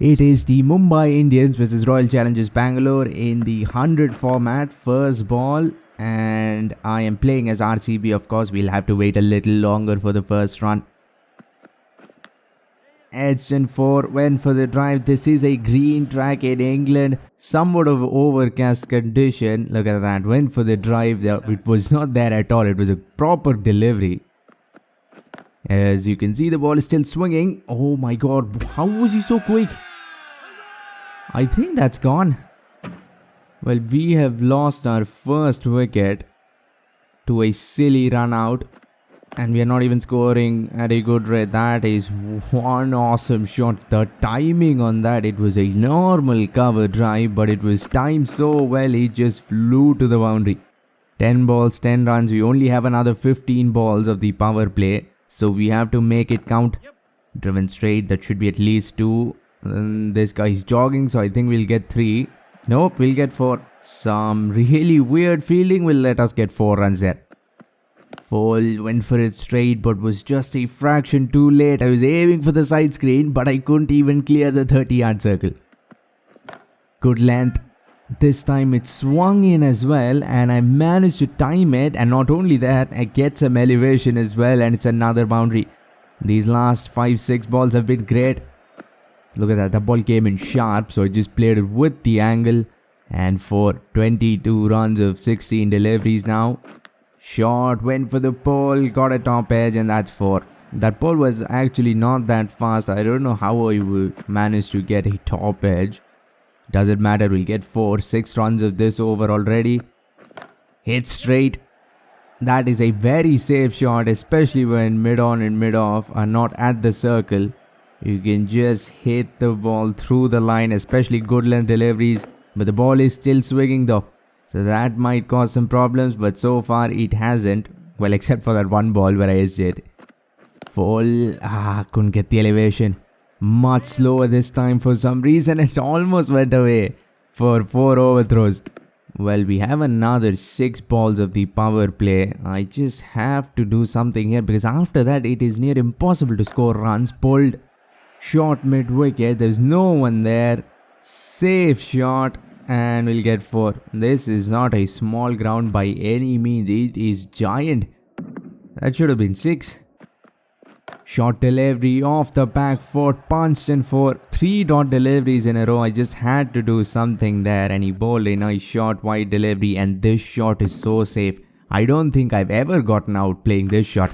It is the Mumbai Indians versus Royal Challengers Bangalore in the 100 format, first ball, and I am playing as RCB. Of course, we'll have to wait a little longer for the first run. Edged 4 went for the drive. This is a green track in England, somewhat of overcast condition. Look at that, went for the drive. It was not there at all. It was a proper delivery. As you can see, the ball is still swinging. Oh my god, how was he so quick? I think that's gone. Well, we have lost our first wicket to a silly run out, and we are not even scoring at a good rate. That is one awesome shot. The timing on that, it was a normal cover drive, but it was timed so well, he just flew to the boundary. 10 balls, 10 runs. We only have another 15 balls of the power play, so we have to make it count. Driven straight, that should be at least 2. This guy is jogging, so I think we'll get 3. Nope, we'll get 4. Some really weird fielding will let us get 4 runs there. Full went for it straight, but was just a fraction too late. I was aiming for the side screen, but I couldn't even clear the 30-yard circle. Good length. This time it swung in as well, and I managed to time it, and not only that, I get some elevation as well, and it's another boundary. These last 5-6 balls have been great. Look at that, the ball came in sharp, so I just played it with the angle, and for 22 runs of 16 deliveries now. Shot went for the pole, got a top edge, and that's 4. That pole was actually not that fast. I don't know how I managed to get a top edge. Doesn't matter, we'll get 4. 6 runs of this over already. Hit straight. That is a very safe shot, especially when mid-on and mid-off are not at the circle. You can just hit the ball through the line, especially good length deliveries. But the ball is still swinging though, so that might cause some problems, but so far it hasn't. Well, except for that one ball where I edged it. Full, couldn't get the elevation. Much slower this time for some reason. It almost went away for 4 overthrows. Well, we have another 6 balls of the power play. I just have to do something here, because after that it is near impossible to score runs. Pulled, shot mid-wicket, there's no one there. Safe shot, and we'll get 4. This is not a small ground by any means. It is giant. That should have been 6. Shot delivery off the back foot, punched in for 3 dot deliveries in a row. I just had to do something there, and he bowled a nice shot, wide delivery, and this shot is so safe. I don't think I've ever gotten out playing this shot.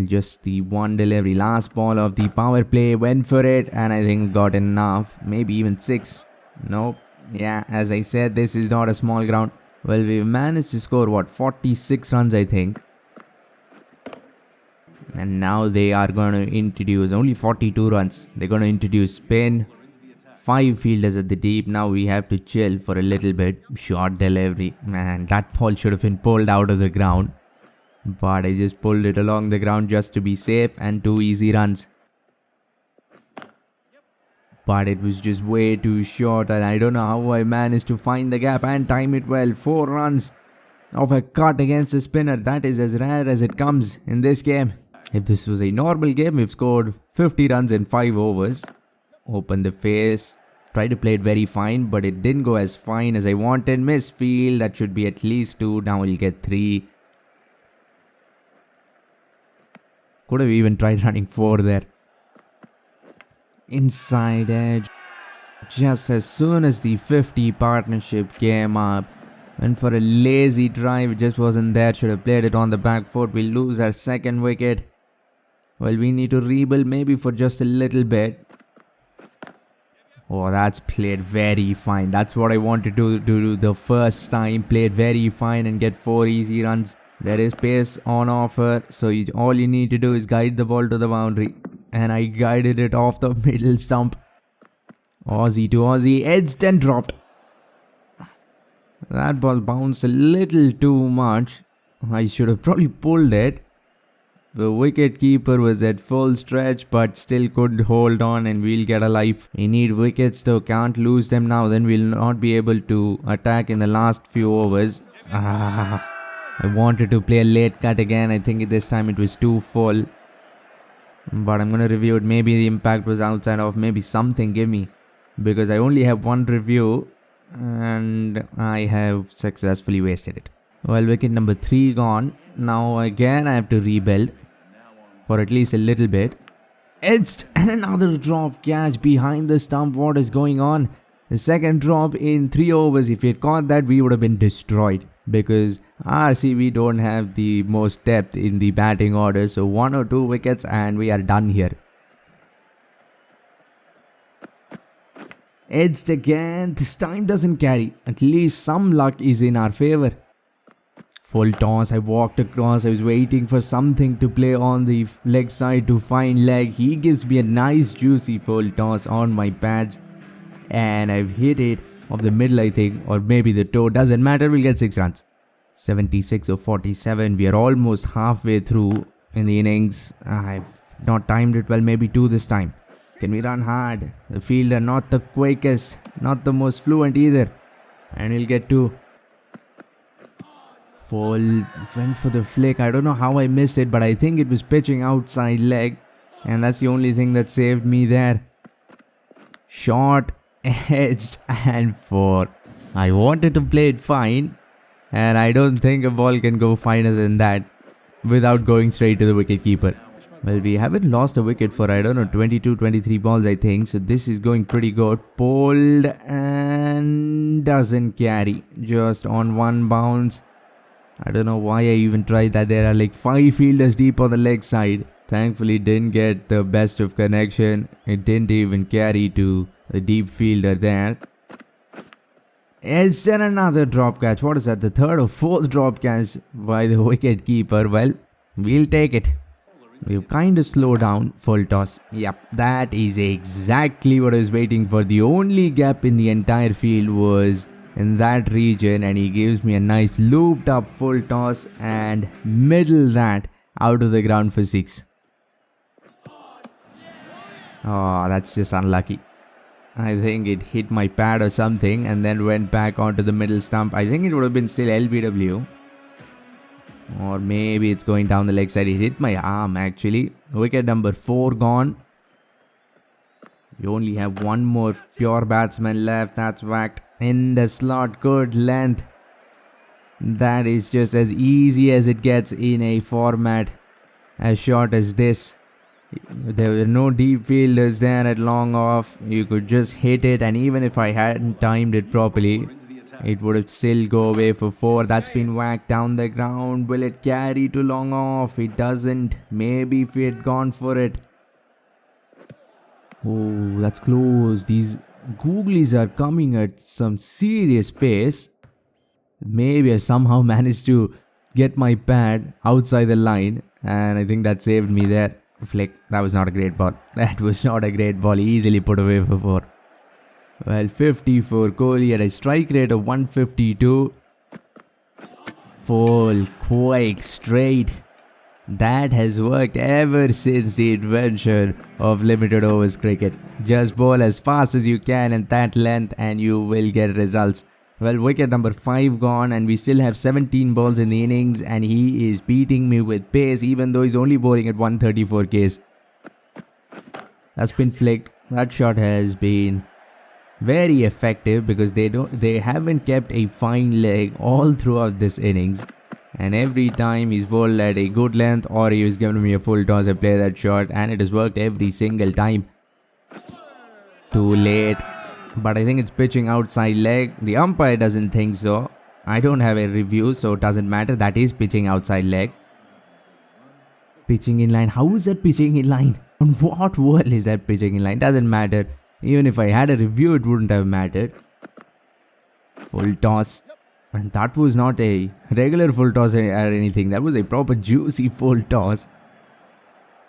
Just the one delivery. Last ball of the power play, went for it, and I think got enough. Maybe even 6. Nope. Yeah, as I said, this is not a small ground. Well, we managed to score what, 46 runs I think. And now they are going to introduce only 42 runs. They're going to introduce spin. 5 fielders at the deep. Now we have to chill for a little bit. Short delivery. Man, that ball should have been pulled out of the ground. But I just pulled it along the ground just to be safe, and 2 easy runs. But it was just way too short, and I don't know how I managed to find the gap and time it well. 4 runs of a cut against a spinner. That is as rare as it comes in this game. If this was a normal game, we've scored 50 runs in 5 overs. Open the face. Tried to play it very fine, but it didn't go as fine as I wanted. Misfield. That should be at least 2. Now we'll get 3. Could have even tried running 4 there. Inside edge. Just as soon as the 50 partnership came up, went for a lazy drive. It just wasn't there. Should have played it on the back foot. We'll lose our second wicket. Well, we need to rebuild maybe for just a little bit. Oh, that's played very fine. That's what I wanted to do the first time. Played very fine and get 4 easy runs. There is pace on offer, so all you need to do is guide the ball to the boundary. And I guided it off the middle stump. Aussie to Aussie, edged and dropped. That ball bounced a little too much. I should have probably pulled it. The wicket keeper was at full stretch, but still couldn't hold on, and we'll get a life. We need wickets though, can't lose them now, then we'll not be able to attack in the last few overs. I wanted to play a late cut again. I think this time it was too full. But I'm going to review it. Maybe the impact was outside of, maybe something. Give me. because I only have one review and I have successfully wasted it. Well, wicket number 3 gone. Now again I have to rebuild for at least a little bit. Edged and another drop catch behind the stump. What is going on? The second drop in 3 overs. If we had caught that, we would have been destroyed, because RCB don't have the most depth in the batting order. So 1 or 2 wickets and we are done here. Edged again. This time doesn't carry. At least some luck is in our favor. Full toss. I walked across. I was waiting for something to play on the leg side to find leg. He gives me a nice juicy full toss on my pads. And I've hit it off the middle, I think. Or maybe the toe. Doesn't matter. We'll get 6 runs. 76 or 47. We are almost halfway through in the innings. I've not timed it well. Maybe 2 this time. Can we run hard? The fielder not the quickest. Not the most fluent either. And he'll get 2. Full, went for the flick. I don't know how I missed it, but I think it was pitching outside leg, and that's the only thing that saved me there. Short, edged, and 4. I wanted to play it fine, and I don't think a ball can go finer than that without going straight to the wicket keeper. Well, we haven't lost a wicket for, I don't know, 22, 23 balls, I think. So this is going pretty good. Pulled and doesn't carry. Just on 1 bounce. I don't know why I even tried that. There are like 5 fielders deep on the leg side. Thankfully didn't get the best of connection. It didn't even carry to the deep fielder there. It's then another drop catch. What is that? The 3rd or 4th drop catch by the wicket keeper. Well, we'll take it. We've kind of slowed down. Full toss. Yep, that is exactly what I was waiting for. The only gap in the entire field was in that region, and he gives me a nice looped up full toss and middle that out of the ground for 6. Oh, that's just unlucky. I think it hit my pad or something and then went back onto the middle stump. I think it would have been still LBW, or maybe it's going down the leg side. It hit my arm actually. Wicket number 4 gone. We only have 1 more pure batsman left. That's whacked in the slot. Good length. That is just as easy as it gets in a format as short as this. There were no deep fielders there at long off. You could just hit it, and even if I hadn't timed it properly, it would have still go away for 4. That's been whacked down the ground. Will it carry to long off? It doesn't. Maybe if we had gone for it. Oh, that's close. These googlies are coming at some serious pace. Maybe I somehow managed to get my pad outside the line, and I think that saved me there. Flick. That was not a great ball. That was not a great ball. Easily put away for 4. Well, 54 Kohli at a strike rate of 152. Full, quick, straight. That has worked ever since the invention of limited overs cricket. Just bowl as fast as you can at that length and you will get results. Well, wicket number 5 gone, and we still have 17 balls in the innings, and he is beating me with pace even though he's only bowling at 134 Ks. That's been flicked. That shot has been very effective because they haven't kept a fine leg all throughout this innings. And every time he's bowled at a good length or he was giving me a full toss, I play that shot, and it has worked every single time. Too late. But I think it's pitching outside leg. The umpire doesn't think so. I don't have a review, so it doesn't matter. That is pitching outside leg. Pitching in line. How is that pitching in line? On what world is that pitching in line? Doesn't matter. Even if I had a review, it wouldn't have mattered. Full toss. And that was not a regular full toss or anything. That was a proper juicy full toss.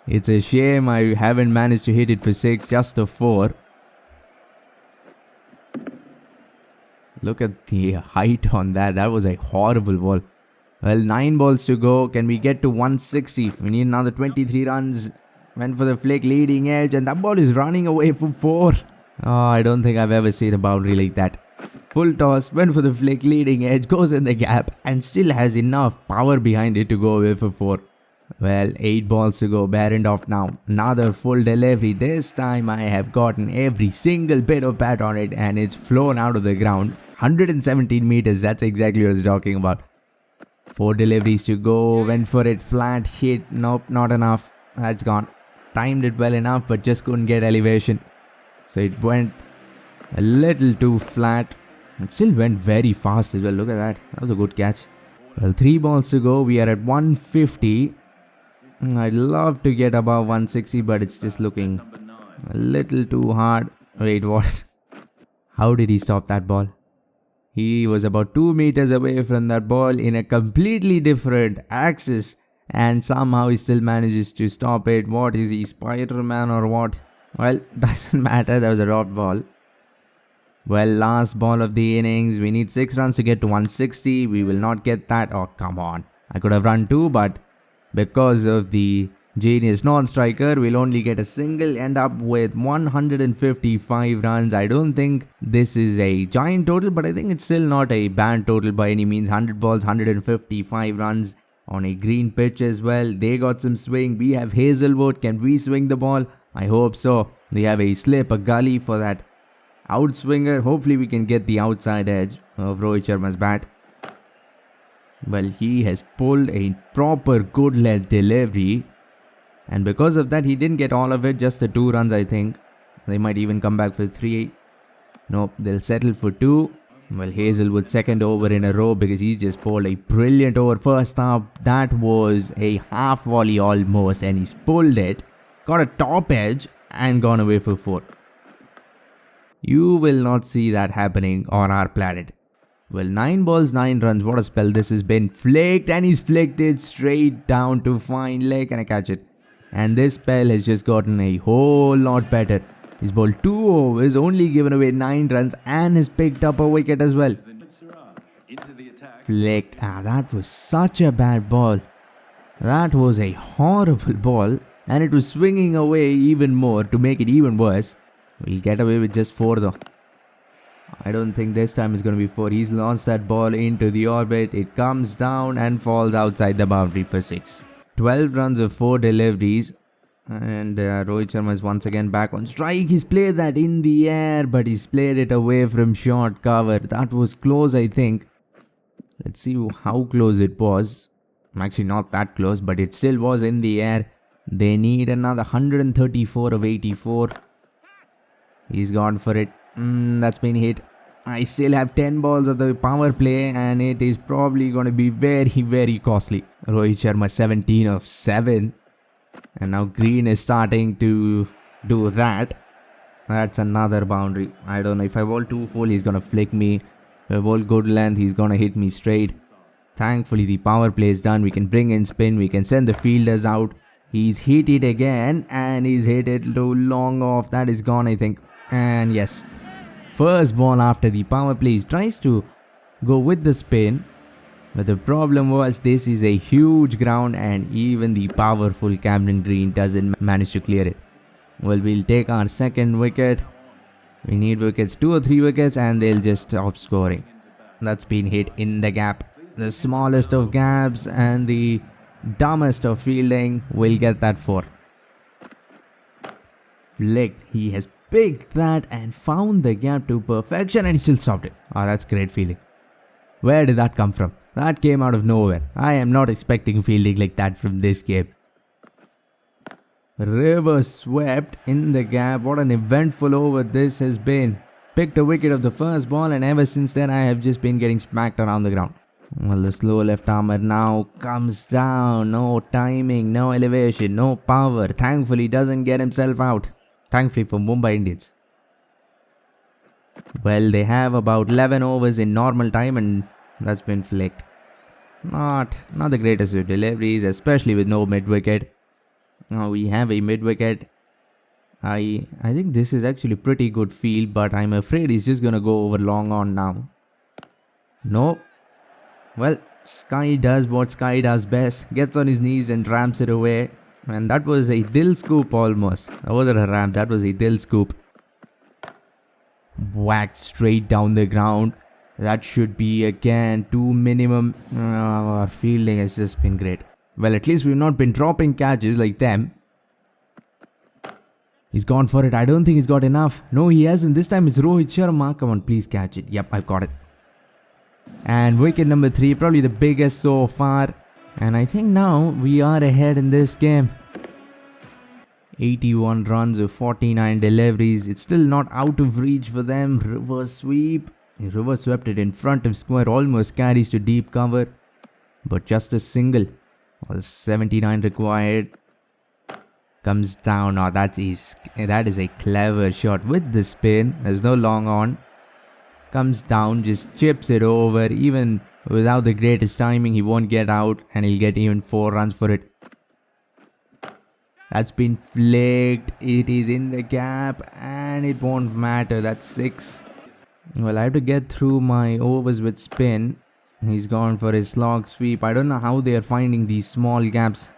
It's a shame I haven't managed to hit it for 6, just a 4. Look at the height on that. That was a horrible ball. Well, 9 balls to go. Can we get to 160? We need another 23 runs. Went for the flick, leading edge, and that ball is running away for 4. Oh, I don't think I've ever seen a boundary like that. Full toss, went for the flick, leading edge, goes in the gap, and still has enough power behind it to go away for 4. Well, 8 balls to go, Barrend off now. Another full delivery. This time I have gotten every single bit of bat on it and it's flown out of the ground. 117 meters, that's exactly what I was talking about. 4 deliveries to go, went for it, flat hit, nope, not enough. That's gone. Timed it well enough but just couldn't get elevation. So it went a little too flat. It still went very fast as well, look at that. That was a good catch. Well, 3 balls to go, we are at 150. I'd love to get above 160 but it's just looking a little too hard. Wait, what? How did he stop that ball? He was about 2 meters away from that ball in a completely different axis and somehow he still manages to stop it. What is he, Spider-Man or what? Well, doesn't matter, that was a dropped ball. Well, last ball of the innings, we need 6 runs to get to 160. We will not get that. Oh, come on. I could have run 2 but because of the genius non-striker, we'll only get a single, end up with 155 runs. I don't think this is a giant total, but I think it's still not a bad total by any means. 100 balls, 155 runs on a green pitch as well. They got some swing. We have Hazelwood. Can we swing the ball? I hope so. We have a slip, a gully for that outswinger. Hopefully we can get the outside edge of Rohit Sharma's bat. Well, he has pulled a proper good length delivery and because of that he didn't get all of it, just the 2 runs I think. They might even come back for 3. Nope, they'll settle for 2. Well, Hazelwood second over in a row because he's just pulled a brilliant over. First up, that was a half volley almost and he's pulled it, got a top edge and gone away for 4. You will not see that happening on our planet. Well, 9 balls, 9 runs. What a spell this has been. Flicked and he's flicked it straight down to fine leg. Can I catch it? And this spell has just gotten a whole lot better. He's bowled 2 overs, only given away 9 runs and has picked up a wicket as well. Flicked. That was such a bad ball. That was a horrible ball and it was swinging away even more to make it even worse. We'll get away with just 4 though. I don't think this time it's going to be 4. He's launched that ball into the orbit. It comes down and falls outside the boundary for 6. 12 runs of 4 deliveries. And Rohit Sharma is once again back on strike. He's played that in the air but he's played it away from short cover. That was close I think. Let's see how close it was. Actually not that close but it still was in the air. They need another 134 of 84. He's gone for it. That's been hit. I still have 10 balls of the power play and it is probably going to be very costly. Rohit Sharma 17 of 7. And now green is starting to do that. That's another boundary. I don't know. If I bowl too full, he's going to flick me. If I bowl good length, he's going to hit me straight. Thankfully, the power play is done. We can bring in spin. We can send the fielders out. He's hit it again and he's hit it too long off. That is gone, I think. And yes, first ball after the power play. He tries to go with the spin. But the problem was this is a huge ground and even the powerful Camden Green doesn't manage to clear it. Well, we'll take our second wicket. We need wickets, 2 or 3 wickets and they'll just stop scoring. That's been hit in the gap. The smallest of gaps and the dumbest of fielding will get that 4. Flicked. He has picked that and found the gap to perfection and he still stopped it. That's great fielding. Where did that come from? That came out of nowhere. I am not expecting fielding like that from this game. River swept in the gap. What an eventful over this has been. Picked a wicket of the first ball and ever since then I have just been getting smacked around the ground. Well, the slow left armer now comes down. No timing, no elevation, no power. Thankfully doesn't get himself out. Thankfully for Mumbai Indians. Well, they have about 11 overs in normal time and that's been flicked. Not the greatest of deliveries, especially with no mid-wicket. Now we have a mid-wicket. I think this is actually pretty good field, but I'm afraid he's just gonna go over long on now. Nope. Well, Sky does what Sky does best. Gets on his knees and ramps it away. And that was a dill scoop almost. That wasn't a ramp, that was a dill scoop. Whacked straight down the ground. That should be again 2 minimum. Our fielding has just been great. Well, at least we've not been dropping catches like them. He's gone for it. I don't think he's got enough. No, he hasn't. This time it's Rohit Sharma. Come on, please catch it. Yep, I've got it. And wicket number 3, probably the biggest so far. And I think now we are ahead in this game. 81 runs of 49 deliveries. It's still not out of reach for them. Reverse sweep. He reverse swept it in front of square. Almost carries to deep cover. But just a single. Well, 79 required. Comes down. Oh, that is a clever shot with the spin. There's no long on. Comes down, just chips it over. Even without the greatest timing, he won't get out, and he'll get even 4 runs for it. That's been flicked. It is in the gap, and it won't matter. That's 6. Well, I have to get through my overs with spin. He's gone for his slog sweep. I don't know how they are finding these small gaps.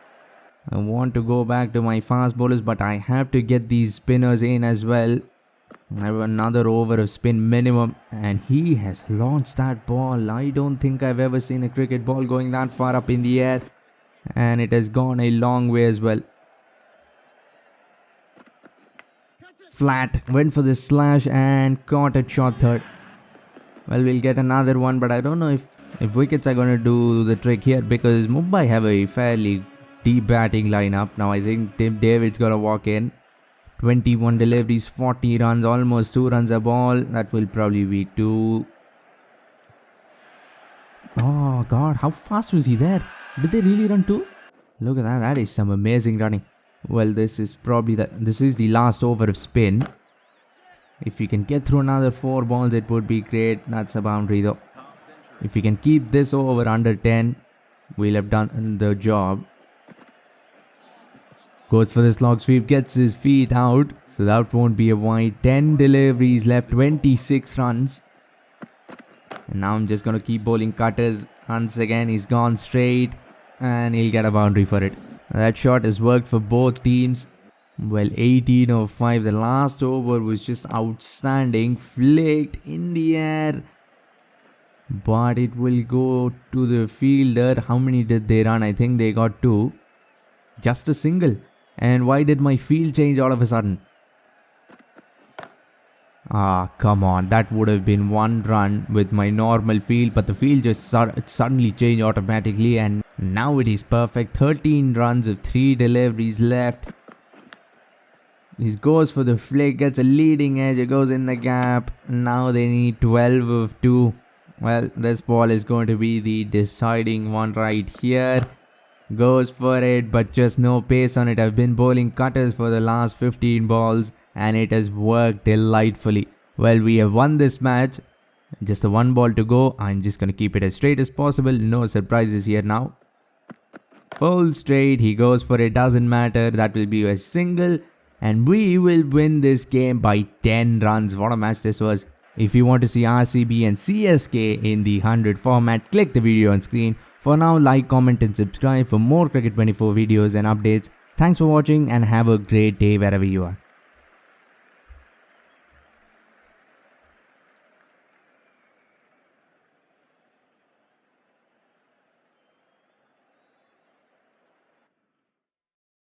I want to go back to my fast bowlers, but I have to get these spinners in as well. I have another over of spin minimum, and he has launched that ball. I don't think I've ever seen a cricket ball going that far up in the air, and it has gone a long way as well. Flat, went for the slash and caught at short third. Well, we'll get another one, but I don't know if wickets are going to do the trick here, because Mumbai have a fairly deep batting lineup. Now I think Tim David's gonna walk in. 21 deliveries, 40 runs, almost 2 runs a ball. That will probably be 2. Oh god, how fast was he there? Did they really run 2? Look at that, that is some amazing running. Well, this is the last over of spin. If we can get through another 4 balls, it would be great. That's a boundary though. If we can keep this over under 10, we'll have done the job. Goes for the slog sweep, gets his feet out, so that won't be a wide. 10 deliveries left, 26 runs. And now I'm just going to keep bowling cutters. Once again, he's gone straight, and he'll get a boundary for it. That shot has worked for both teams. Well, 18 of 5. The last over was just outstanding. Flicked in the air, but it will go to the fielder. How many did they run? I think they got 2. Just a single. And why did my field change all of a sudden? Ah, come on. That would have been 1 run with my normal field, but the field just suddenly changed automatically, and now it is perfect. 13 runs of 3 deliveries left. He goes for the flick, gets a leading edge, it goes in the gap. Now they need 12 of 2. Well, this ball is going to be the deciding one right here. Goes for it, but just no pace on it. I've been bowling cutters for the last 15 balls, and it has worked delightfully. Well, we have won this match. Just a 1 ball to go. I'm just going to keep it as straight as possible. No surprises here now. Full straight. He goes for it. Doesn't matter. That will be a single. And we will win this game by 10 runs. What a match this was. If you want to see RCB and CSK in the 100 format, click the video on screen. For now, like, comment and subscribe for more Cricket 24 videos and updates. Thanks for watching and have a great day wherever you are.